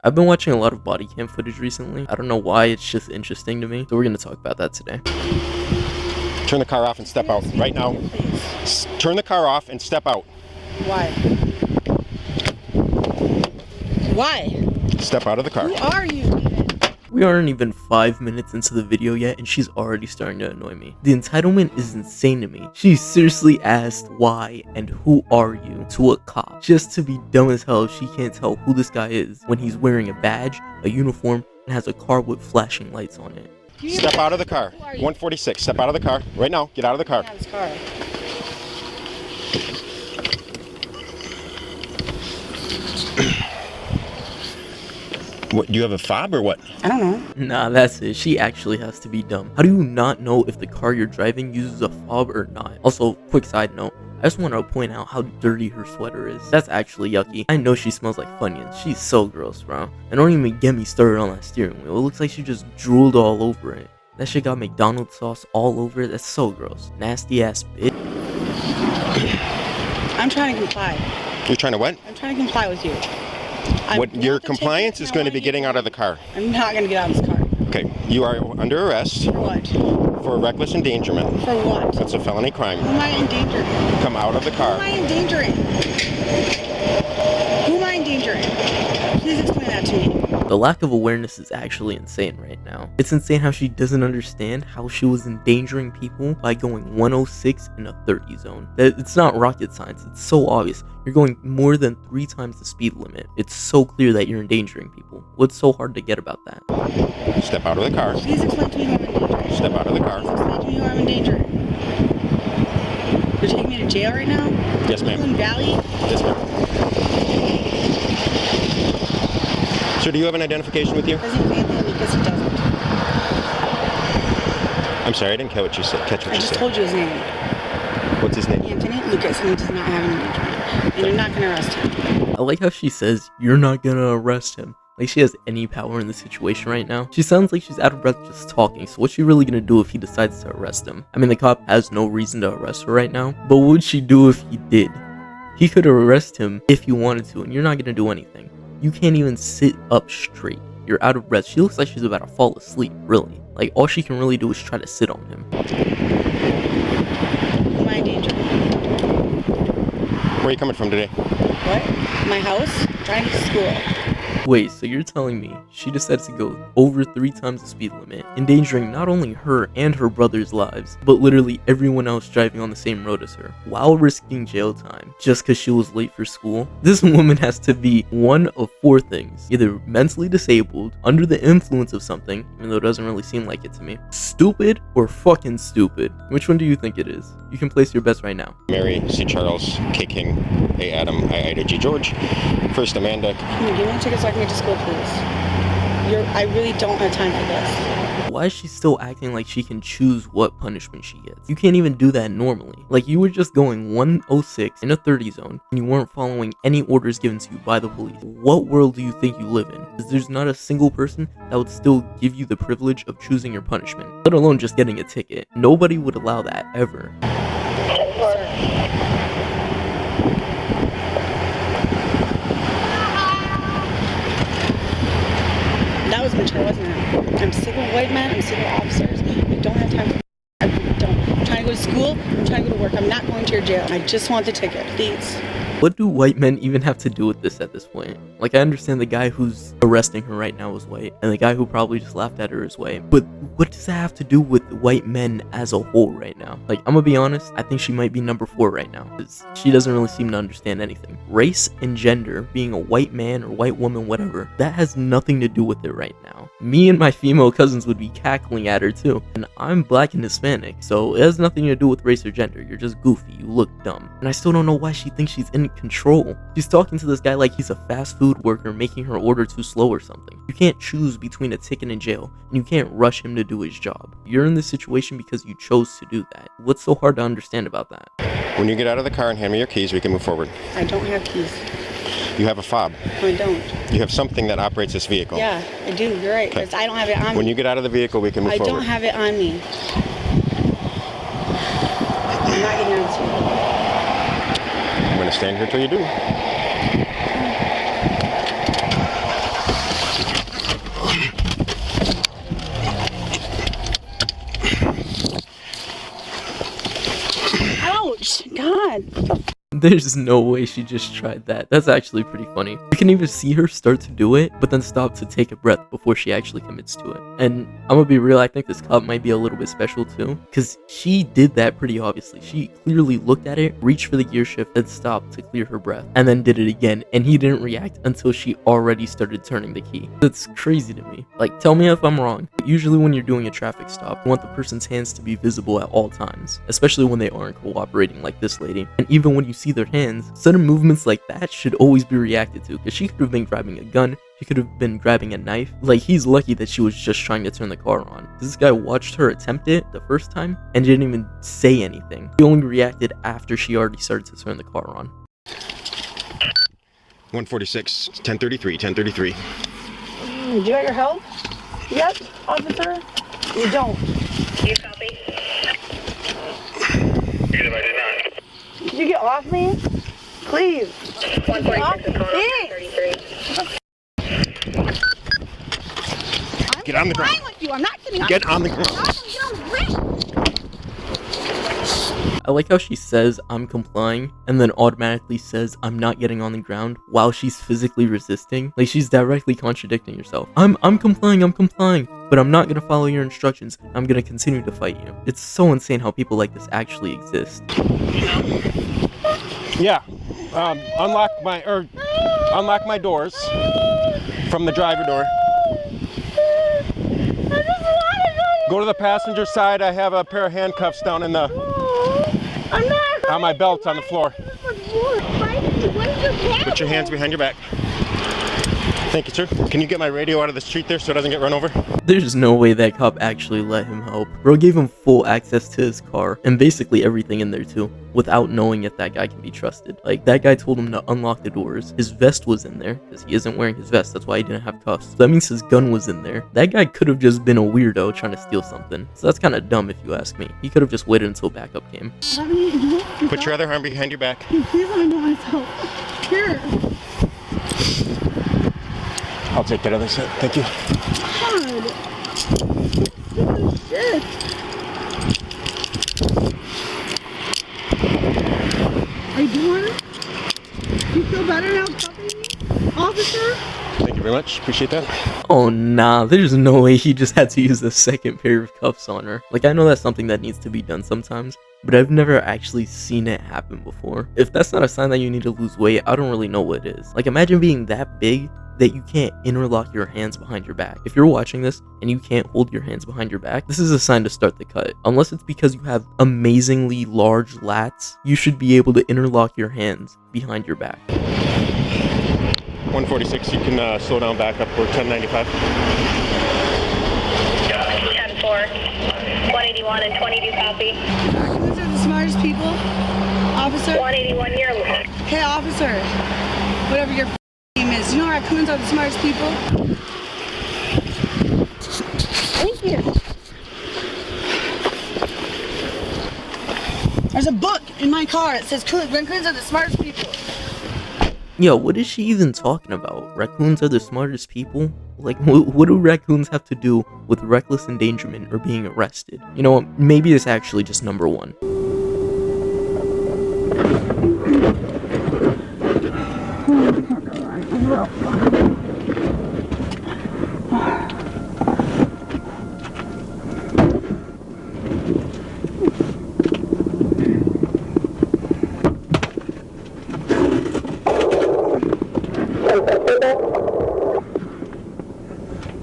I've been watching a lot of body cam footage recently. I don't know why, it's just interesting to me. So we're gonna talk about that today. Turn the car off and step out right now. Turn the car off and step out. Why? Why? Step out of the car. Who are you? We aren't even 5 minutes into the video yet and she's already starting to annoy me. The entitlement is insane to me. She seriously asked why and who are you to a cop just to be dumb as hell if she can't tell who this guy is when he's wearing a badge, a uniform, and has a car with flashing lights on it. Step out of the car. 146. Step out of the car. Right now. Get out of the car. Get out of this car. What, do you have a fob or what? I don't know. Nah, that's it. She actually has to be dumb. How do you not know if the car you're driving uses a fob or not? Also, quick side note, I just want to point out how dirty her sweater is. That's actually yucky. I know she smells like Funyuns. She's so gross, bro. And don't even get me started on that steering wheel. It looks like she just drooled all over it. That shit got McDonald's sauce all over it. That's so gross. Nasty ass bitch. I'm trying to comply. You're trying to what? I'm trying to comply with you. Your compliance is going to be getting out of the car. I'm not going to get out of this car. Okay, you are under arrest. For what? For reckless endangerment. For what? That's a felony crime. Who am I endangering? Come out of the car. Who am I endangering? Who am I endangering? Please explain that to me. The lack of awareness is actually insane right now. It's insane how she doesn't understand how she was endangering people by going 106 in a 30 zone. It's not rocket science, it's so obvious. You're going more than 3 times the speed limit. It's so clear that you're endangering people. What's so hard to get about that? Step out of the car. Please explain to me who I'm endangering. Step out of the car. Please explain to me who I'm endangering. You're taking me to jail right now? Yes, ma'am. Brooklyn Valley? Yes, ma'am. So do you have an identification with you? Does he have anything because he doesn't? I'm sorry, I didn't catch what you said. I just told you his name. What's his name? Anthony Lucas, and he does not have an engagement. And you're not going to arrest him. I like how she says, you're not gonna arrest him. Like she has any power in the situation right now. She sounds like she's out of breath just talking, so what's she really gonna do if he decides to arrest him? I mean, the cop has no reason to arrest her right now, but what would she do if he did? He could arrest him if he wanted to, and you're not gonna do anything. You can't even sit up straight. You're out of breath. She looks like she's about to fall asleep, really. Like, all she can really do is try to sit on him. Who am I endangering? Where are you coming from today? What? My house? I'm trying to get to school. Wait, so you're telling me she decided to go over 3 times the speed limit, endangering not only her and her brother's lives, but literally everyone else driving on the same road as her, while risking jail time just because she was late for school? This woman has to be one of 4 things: either mentally disabled, under the influence of something, even though it doesn't really seem like it to me, stupid, or fucking stupid. Which one do you think it is? You can place your bets right now. Mary, C. Charles, K. King, A. Adam, I. Ida, G. George. First, Amanda. Can you give me a ticket so I can get to school, please? I really don't have time for this. Why is she still acting like she can choose what punishment she gets? You can't even do that normally. Like, you were just going 106 in a 30 zone and you weren't following any orders given to you by the police. What world do you think you live in? Because there's not a single person that would still give you the privilege of choosing your punishment, let alone just getting a ticket. Nobody would allow that, ever. That was mature, wasn't it? I'm sick of white men. I'm sick of officers. I don't have time for I really don't. I'm trying to go to school. I'm trying to go to work. I'm not going to your jail. I just want the ticket, please. What do white men even have to do with this at this point? Like, I understand the guy who's arresting her right now is white, and the guy who probably just laughed at her is white, but what does that have to do with white men as a whole right now? Like, I'm gonna be honest, I think she might be number 4 right now, because she doesn't really seem to understand anything. Race and gender, being a white man or white woman, whatever, that has nothing to do with it right now. Me and my female cousins would be cackling at her too, and I'm black and Hispanic, so it has nothing to do with race or gender. You're just goofy, you look dumb. And I still don't know why she thinks she's in control. She's talking to this guy like he's a fast food worker making her order too slow or something. You can't choose between a ticket and jail, and you can't rush him to do his job. You're in this situation because you chose to do that. What's so hard to understand about that? When you get out of the car and hand me your keys, we can move forward. I don't have keys. You have a fob. No, I don't. You have something that operates this vehicle. Yeah, I do. You're right. Okay. Because I don't have it on me. When you get out of the vehicle, we can move forward. I don't have it on me. I'm not getting out of here. I'm going to stand here till you do. on. There's no way she just tried that. That's actually pretty funny. You can even see her start to do it, but then stop to take a breath before she actually commits to it. And I'm gonna be real, I think this cop might be a little bit special too, because she did that pretty obviously. She clearly looked at it, reached for the gear shift, then stopped to clear her breath, and then did it again, and he didn't react until she already started turning the key. That's crazy to me. Like, tell me if I'm wrong. Usually when you're doing a traffic stop, you want the person's hands to be visible at all times, especially when they aren't cooperating like this lady. And even when you see their hands, sudden movements like that should always be reacted to, because she could have been grabbing a gun, she could have been grabbing a knife. Like, he's lucky that she was just trying to turn the car on. This guy watched her attempt it the first time and didn't even say anything. He only reacted after she already started to turn the car on. 146, 1033, 1033. Do you want your help? Yep, officer. You don't. You copy? Either I did not. Could you get off me? Please. 146 is going on 33. Get on the ground. I'm with you. I'm not getting off. Get on the ground. Get on the ground. I like how she says, I'm complying, and then automatically says, I'm not getting on the ground while she's physically resisting. Like, she's directly contradicting herself. I'm complying, but I'm not gonna follow your instructions. I'm gonna continue to fight you. It's so insane how people like this actually exist. Yeah. Unlock my doors from the driver door. Go to the passenger side. I have a pair of handcuffs down in the on my belt on the floor. Put your hands behind your back. Thank you, sir. Can you get my radio out of the street there so it doesn't get run over? There's no way that cop actually let him help. Bro gave him full access to his car and basically everything in there too, without knowing if that guy can be trusted. Like, that guy told him to unlock the doors. His vest was in there because he isn't wearing his vest. That's why he didn't have cuffs. So that means his gun was in there. That guy could have just been a weirdo trying to steal something. So that's kind of dumb if you ask me. He could have just waited until backup came. Put your other arm behind your back. Please let me know myself. Here. I'll take that other side. Thank you. God. Shit. Are you doing? Do you feel better now, puppy? Officer? Thank you very much. Appreciate that. Oh nah, there's no way he just had to use a second pair of cuffs on her. Like, I know that's something that needs to be done sometimes, but I've never actually seen it happen before. If that's not a sign that you need to lose weight, I don't really know what is. Like, imagine being that big that you can't interlock your hands behind your back. If you're watching this and you can't hold your hands behind your back, this is a sign to start the cut. Unless it's because you have amazingly large lats, you should be able to interlock your hands behind your back. 146, you can slow down back up. We're 1095. 10-4, 181 and 22 copy. Raccoons are the smartest people. Officer? 181, you're Hey, officer. Whatever your name is. You know raccoons are the smartest people? Thank you. There's a book in my car. It says raccoons are the smartest people. Yo, what is she even talking about? Raccoons are the smartest people? Like, what do raccoons have to do with reckless endangerment or being arrested? You know what? Maybe it's actually just number one.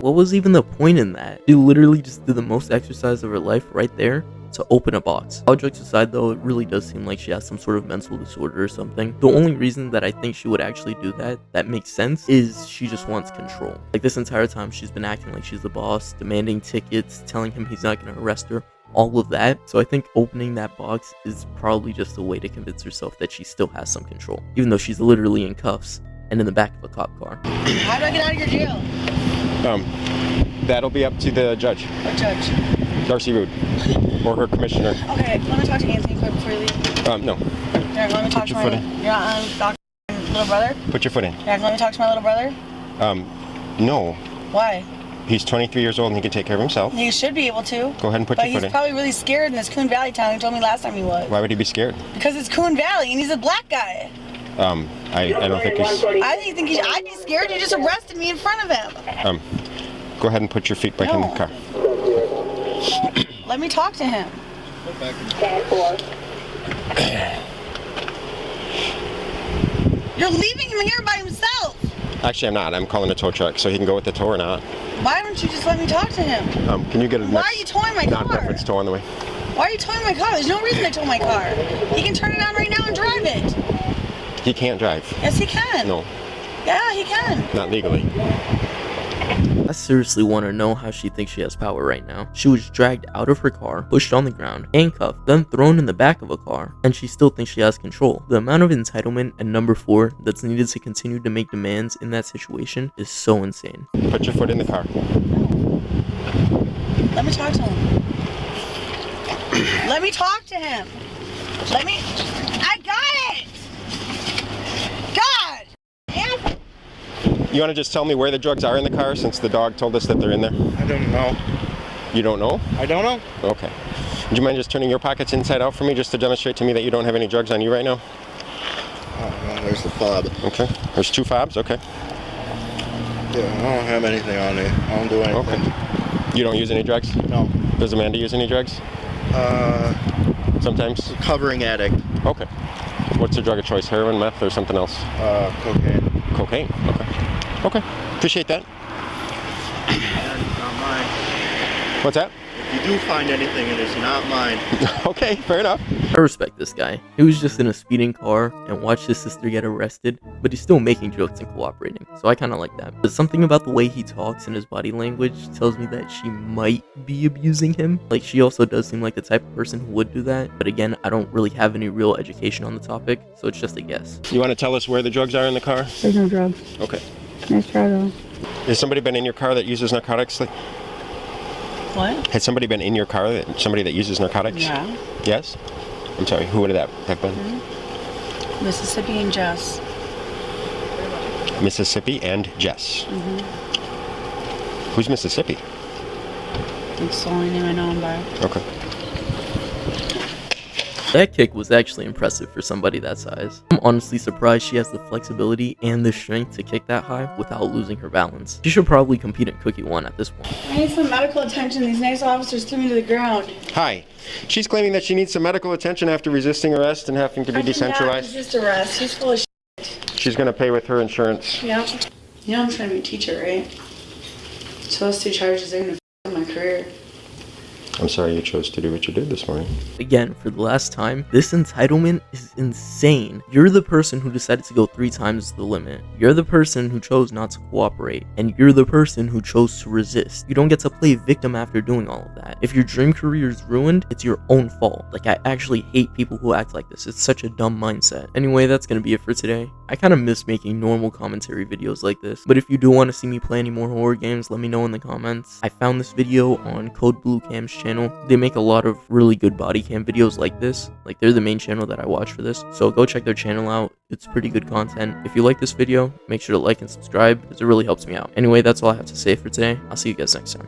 What was even the point in that? She literally just did the most exercise of her life right there to open a box. All jokes aside though, it really does seem like she has some sort of mental disorder or something. The only reason that I think she would actually do that makes sense, is she just wants control. Like, this entire time she's been acting like she's the boss, demanding tickets, telling him he's not gonna arrest her, all of that. So I think opening that box is probably just a way to convince herself that she still has some control, even though she's literally in cuffs and in the back of a cop car. How do I get out of your jail? That'll be up to the judge. What judge? Darcy Rood. Or her commissioner. Okay, let me talk to Anthony quick before you leave. No. Yeah, let me talk to my little brother. Put your foot in. Yeah, let me talk to my little brother. No. Why? He's 23 years old and he can take care of himself. He should be able to. Go ahead and put But your foot he's in. probably really scared in this Coon Valley town. He told me last time he was. Why would he be scared? Because it's Coon Valley and he's a black guy. I don't think he's... I'd be scared. You just arrested me in front of him. Go ahead and put your feet back in the car. Let me talk to him. You're leaving him here by himself. Actually, I'm not. I'm calling a tow truck so he can go with the tow or not. Why don't you just let me talk to him? Can you get a Why are you towing my car? non-preference tow on the way? Why are you towing my car? There's no reason to tow my car. He can turn it on right now and drive it. He can't drive. Yes, he can. No, Yeah, he can. not legally. I seriously want to know how she thinks she has power right now. She was dragged out of her car, pushed on the ground, handcuffed, then thrown in the back of a car, and she still thinks she has control. The amount of entitlement and number 4 that's needed to continue to make demands in that situation is so insane. Put your foot in the car. Let me talk to him. Let me talk to him. I got it! God! Yes. You want to just tell me where the drugs are in the car since the dog told us that they're in there? I don't know. You don't know? I don't know. Okay. Would you mind just turning your pockets inside out for me just to demonstrate to me that you don't have any drugs on you right now? Oh, there's the fob. Okay. There's 2 fobs? Okay. Yeah, I don't have anything on me. I don't do anything. Okay. You don't use any drugs? No. Does Amanda use any drugs? Sometimes? Covering addict. Okay. What's her drug of choice? Heroin, meth, or something else? Cocaine. Cocaine. Okay. Okay. Appreciate that. It's not mine. What's that? If you do find anything, it is not mine. Okay, fair enough. I respect this guy. He was just in a speeding car and watched his sister get arrested, but he's still making jokes and cooperating, so I kinda like that. But something about the way he talks and his body language tells me that she might be abusing him. Like, she also does seem like the type of person who would do that, but again, I don't really have any real education on the topic, so it's just a guess. You want to tell us where the drugs are in the car? There's no drugs. Okay. Nice try though. Has somebody been in your car that uses narcotics? What? Has somebody been in your car somebody that uses narcotics? Yeah. Yes? I'm sorry, who would that have been? Mississippi and Jess. Mississippi and Jess. Who's Mississippi? That's the only name I know him by. Okay. That kick was actually impressive for somebody that size. I'm honestly surprised she has the flexibility and the strength to kick that high without losing her balance. She should probably compete in Cookie 1 at this point. I need some medical attention. These nice officers threw me to the ground. Hi. She's claiming that she needs some medical attention after resisting arrest and having to be I did not decentralized. resist arrest. He's full of shit. She's going to pay with her insurance. Yeah. You know I'm trying to be a teacher, right? So those 2 charges are gonna f my career. I'm sorry you chose to do what you did this morning. Again, for the last time, this entitlement is insane. You're the person who decided to go 3 times the limit. You're the person who chose not to cooperate. And you're the person who chose to resist. You don't get to play victim after doing all of that. If your dream career is ruined, it's your own fault. Like, I actually hate people who act like this. It's such a dumb mindset. Anyway, that's gonna be it for today. I kind of miss making normal commentary videos like this. But if you do want to see me play any more horror games, let me know in the comments. I found this video on Code Blue Cam's channel. They make a lot of really good body cam videos like this. Like, they're the main channel that I watch for this. So go check their channel out. It's pretty good content. If you like this video, make sure to like and subscribe because it really helps me out. Anyway, that's all I have to say for today. I'll see you guys next time.